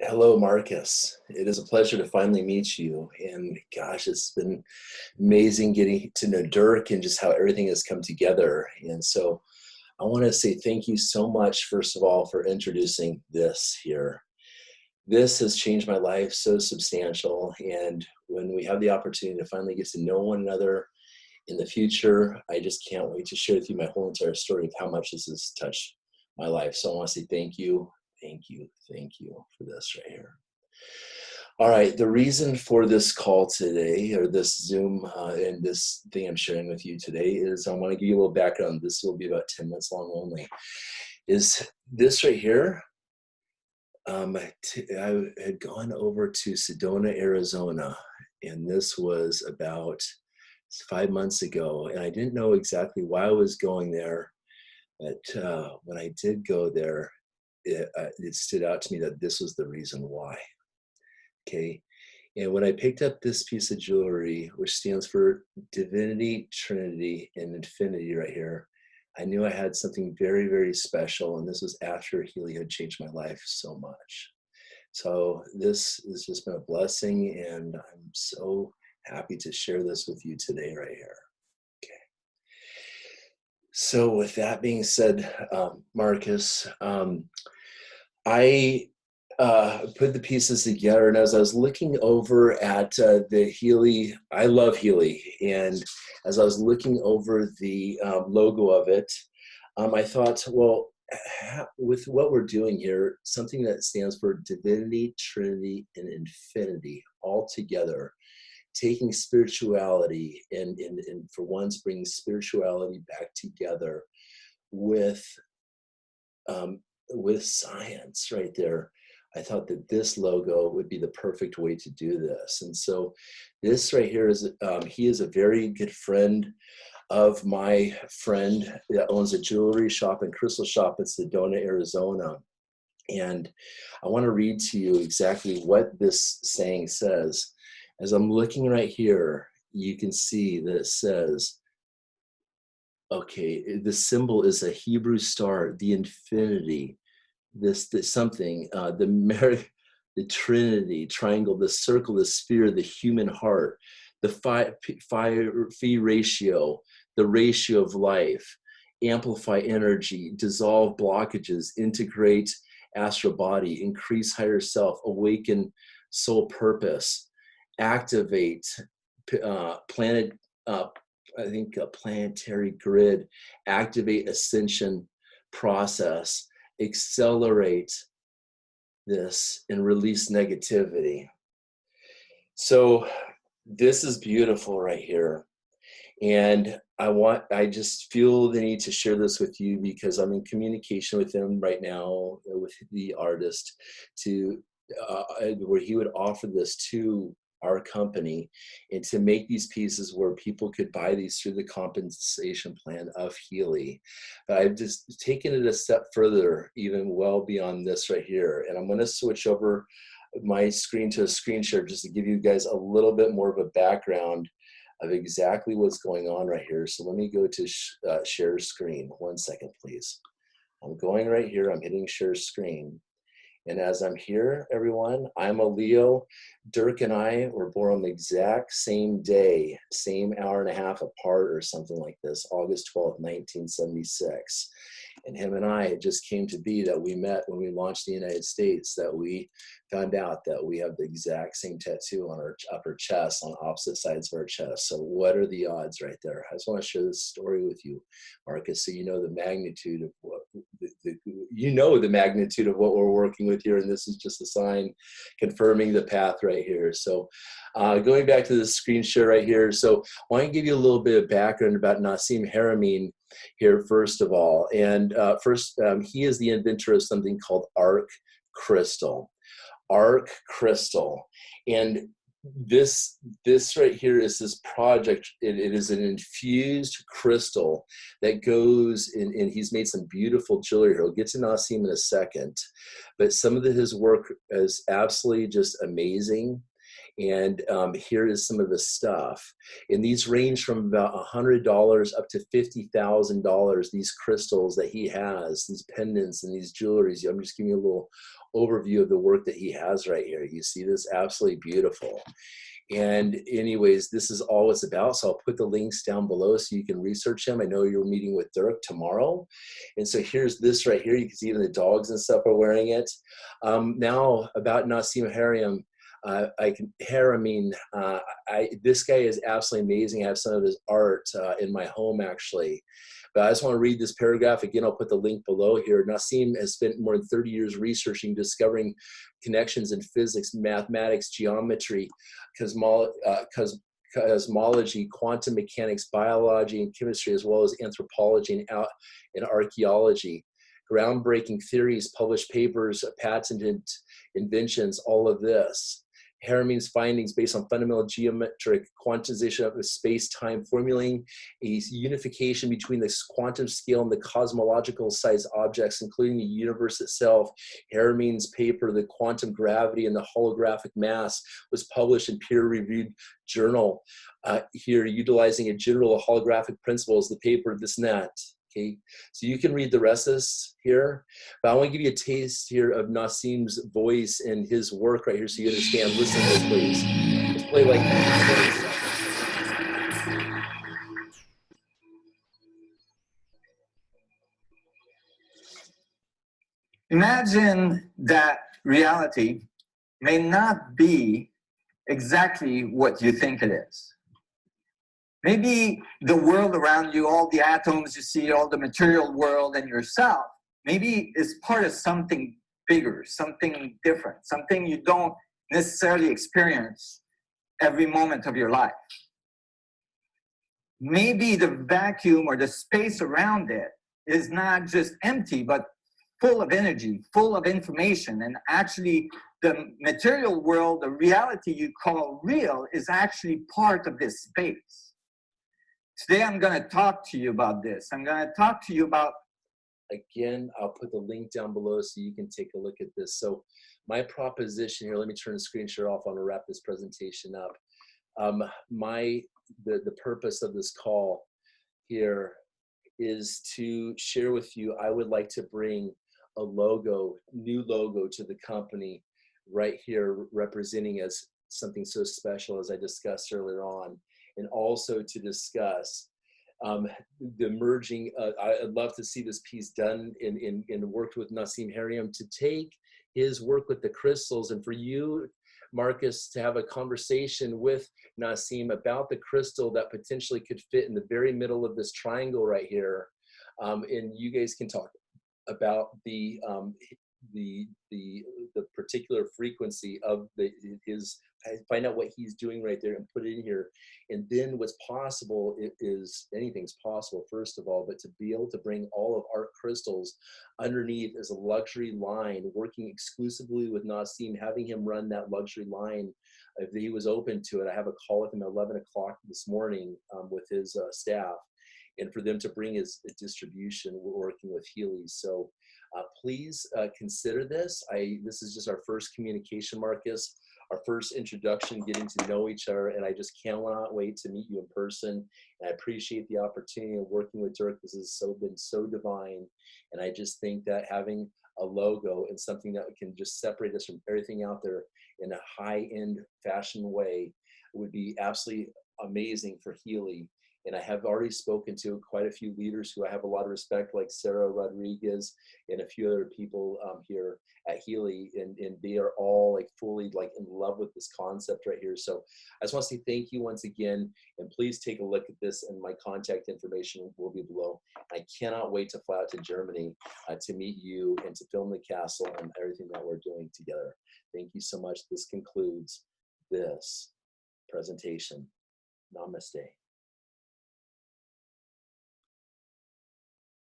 Hello, Marcus. It is a pleasure to finally meet you. And gosh, it's been amazing getting to know Dirk and just how everything has come together. And so I want to say thank you so much, first of all, for introducing this here. This has changed my life so substantial. And when we have the opportunity to finally get to know one another in the future, I just can't wait to share with you my whole entire story of how much this has touched my life. So I want to say thank you for this right here. All right, the reason for this call today, or this Zoom and this thing I'm sharing with you today, is I want to give you a little background. This will be about 10 minutes long only. Is this right here? I had gone over to Sedona, Arizona, and this was about 5 months ago, and I didn't know exactly why I was going there, but when I did go there, it stood out to me that this was the reason why. Okay. And when I picked up this piece of jewelry, which stands for Divinity, Trinity, and Infinity right here, I knew I had something very, very special. And this was after Healy had changed my life so much. So this has just been a blessing. And I'm so happy to share this with you today right here. Okay. So with that being said, Marcus, I put the pieces together, and as I was looking over at the Healy, I love Healy, and as I was looking over the logo of it, I thought, well, with what we're doing here, something that stands for Divinity, Trinity, and Infinity all together, taking spirituality and for once bringing spirituality back together with science right there. I thought that this logo would be the perfect way to do this. And so this right here is, he is a very good friend of my friend that owns a jewelry shop and crystal shop in Sedona, Arizona. And I want to read to you exactly what this saying says. As I'm looking right here, you can see that it says, okay, the symbol is a Hebrew star, the infinity, this something, the Trinity, triangle, the circle, the sphere, the human heart, the phi ratio, the ratio of life, amplify energy, dissolve blockages, integrate astral body, increase higher self, awaken soul purpose, activate planet, I think a planetary grid, activate ascension process, accelerate this, and release negativity. So this is beautiful right here. And I just feel the need to share this with you because I'm in communication with him right now, with the artist, to where he would offer this to our company and to make these pieces where people could buy these through the compensation plan of Healy. But I've just taken it a step further, even well beyond this right here. And I'm going to switch over my screen to a screen share just to give you guys a little bit more of a background of exactly what's going on right here. So let me go to share screen. 1 second, please. I'm going right here. I'm hitting share screen. And as I'm here, everyone, I'm a Leo. Dirk and I were born on the exact same day, same hour and a half apart or something like this, August 12th, 1976. And him and I, it just came to be that we met when we launched the United States, that we found out that we have the exact same tattoo on our upper chest, on opposite sides of our chest. So what are the odds right there? I just want to share this story with you, Marcus, so you know the magnitude of what, the magnitude of what we're working with here. And this is just a sign confirming the path right here. So going back to the screen share right here. So I want to give you a little bit of background about Nassim Haramein here, first of all. And he is the inventor of something called ARK crystal. ARK crystal. And this right here is this project. It is an infused crystal that goes in, and he's made some beautiful jewelry here. We'll get to Nassim in a second, but some of his work is absolutely just amazing. And here is some of the stuff. And these range from about $100 up to $50,000, these crystals that he has, these pendants and these jewelries. I'm just giving you a little overview of the work that he has right here. You see this? Absolutely beautiful. And anyways, this is all it's about. So I'll put the links down below so you can research him. I know you're meeting with Dirk tomorrow. And so here's this right here. You can see even the dogs and stuff are wearing it. Now about Nassim Haramein, this guy is absolutely amazing. I have some of his art in my home actually. But I just want to read this paragraph. Again, I'll put the link below here. Nassim has spent more than 30 years researching, discovering connections in physics, mathematics, geometry, cosmology, quantum mechanics, biology, and chemistry, as well as anthropology and archaeology. Groundbreaking theories, published papers, patented inventions, all of this. Haramein's findings based on fundamental geometric quantization of space-time, formulating a unification between the quantum scale and the cosmological size objects, including the universe itself. Haramein's paper, The Quantum Gravity and the Holographic Mass, was published in peer-reviewed journal. Here, utilizing a general holographic principles, the paper, this and that. Okay, so you can read the rest of this here, but I want to give you a taste here of Nassim's voice and his work right here so you understand. Listen to this, please. Let's play like 20 seconds. Imagine that reality may not be exactly what you think it is. Maybe the world around you, all the atoms you see, all the material world and yourself, maybe is part of something bigger, something different, something you don't necessarily experience every moment of your life. Maybe the vacuum or the space around it is not just empty, but full of energy, full of information, and actually the material world, the reality you call real, is actually part of this space. Today, I'm going to talk to you about this. I'm going to talk to you about... Again, I'll put the link down below so you can take a look at this. So my proposition here, let me turn the screen share off. I'm going to wrap this presentation up. The purpose of this call here is to share with you, I would like to bring a logo, new logo to the company right here, representing as something so special as I discussed earlier on. And also to discuss the merging. I'd love to see this piece done and worked with Nassim Haramein to take his work with the crystals, and for you, Marcus, to have a conversation with Nassim about the crystal that potentially could fit in the very middle of this triangle right here. And you guys can talk about the particular frequency of find out what he's doing right there and put it in here. And then what's possible is anything's possible, first of all, but to be able to bring all of ARK crystals underneath as a luxury line, working exclusively with Nassim, having him run that luxury line. If he was open to it, I have a call with him at 11 o'clock this morning with his staff, and for them to bring his distribution. We're working with Healy. So please consider this. This is just our first communication, Marcus, our first introduction, getting to know each other, and I just cannot wait to meet you in person. And I appreciate the opportunity of working with Dirk. This has been so divine, and I just think that having a logo and something that can just separate us from everything out there in a high-end fashion way would be absolutely amazing for Healy. And I have already spoken to quite a few leaders who I have a lot of respect, like Sarah Rodriguez and a few other people here at Healy, and they are all like fully like in love with this concept right here. So I just want to say thank you once again, and please take a look at this, and my contact information will be below. I cannot wait to fly out to Germany to meet you and to film the castle and everything that we're doing together. Thank you so much. This concludes this presentation. Namaste.